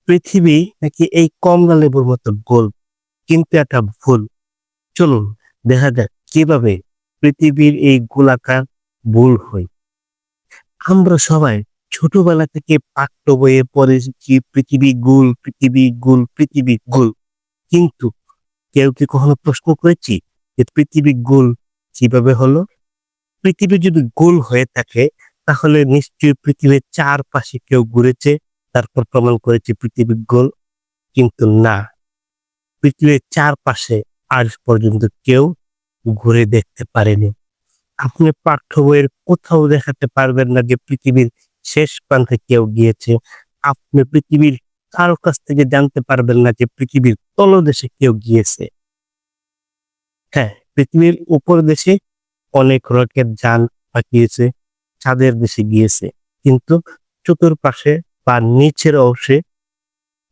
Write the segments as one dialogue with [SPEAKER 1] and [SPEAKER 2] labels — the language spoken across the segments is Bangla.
[SPEAKER 1] পৃথিবী নাকি এই কমলা লেবুর মতো গোল, কিন্তু এটা ভুল। চলুন দেখা যাক কিভাবে পৃথিবীর এই গোলাকার ভুল হয়। আমরা সবাই ছোটবেলা থেকে পাঠ্য বইয়ে পড়েছি পৃথিবী গোল, পৃথিবী গোল, পৃথিবী গোল। কিন্তু কেউ কি কখনো প্রশ্ন করেছি যে পৃথিবী গোল কিভাবে হলো? পৃথিবী যদি গোল হয়ে থাকে তাহলে নিশ্চয়ই পৃথিবীর চারপাশে কেউ ঘুরেছে, তারপর প্রমাণ করেছে পৃথিবী গোল। কিন্তু না, পৃথিবীর চারপাশে আজ পর্যন্ত কেউ ঘুরে দেখতে পারেনি। আপনি পাঠ্য বইয়ের কোথাও দেখাতে পারবেন না যে পৃথিবীর শেষ প্রান্তে কেউ গিয়েছে। আপনি পৃথিবীর কারো কাছ থেকে জানতে পারবেন না যে পৃথিবীর তলদেশে কেউ গিয়েছে। হ্যাঁ, পৃথিবীর উপর দেশে অনেক রকেট যান পাঠিয়েছে, চাঁদের দেশে গিয়েছে, কিন্তু চতুর্পাশে বা নিচের অংশে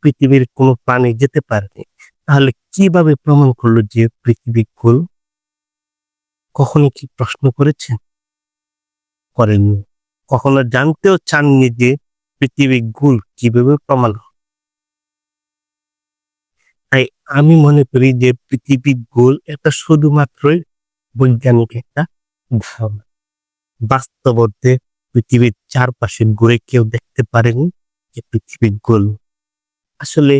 [SPEAKER 1] পৃথিবীর কোনো প্রাণী যেতে পারেনি। তাহলে কিভাবে প্রমাণ করলো যে পৃথিবী গোল? কখনো কি প্রশ্ন করেছেন? করেননি। কখনো জানতেও চাননি যে পৃথিবী গোল কিভাবে প্রমাণ হয়? তাই আমি মনে করি যে পৃথিবী গোল এটা শুধুমাত্রই বৈজ্ঞানিক একটা ধারণা। বাস্তবতে পৃথিবীর চারপাশে ঘুরে কেউ দেখতে পারেনি যে পৃথিবী গোল। আসলে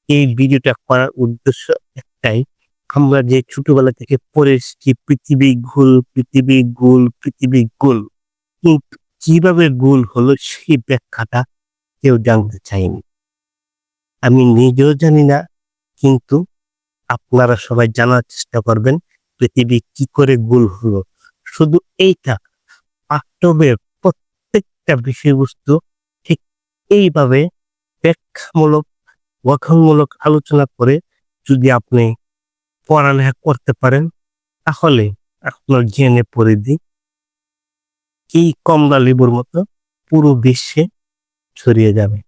[SPEAKER 1] এই ভিডিওটা করার উদ্দেশ্য একটাই, আমরা যে ছোটবেলা থেকে পড়ে এসেছি পৃথিবী গোল, পৃথিবী গোল, পৃথিবী গোল। কিন্তু কিভাবে গোল হলো সেই ব্যাখ্যাটা কেউ জানতে চায়নি। আমি নিজেও জানি না, কিন্তু আপনারা সবাই জানার চেষ্টা করবেন পৃথিবী কি করে গোল হলো। শুধু এইটা পাঠ্যবের প্রত্যেকটা বিষয়বস্তু ঠিক এইভাবে ব্যাখ্যামূলক, গঠনমূলক আলোচনা করে যদি আপনি পড়ালেখা করতে পারেন, তাহলে আপনার জ্ঞানের পরিধি এই কমলা লেবুর মতো পুরো বিশ্বে ছড়িয়ে যাবে।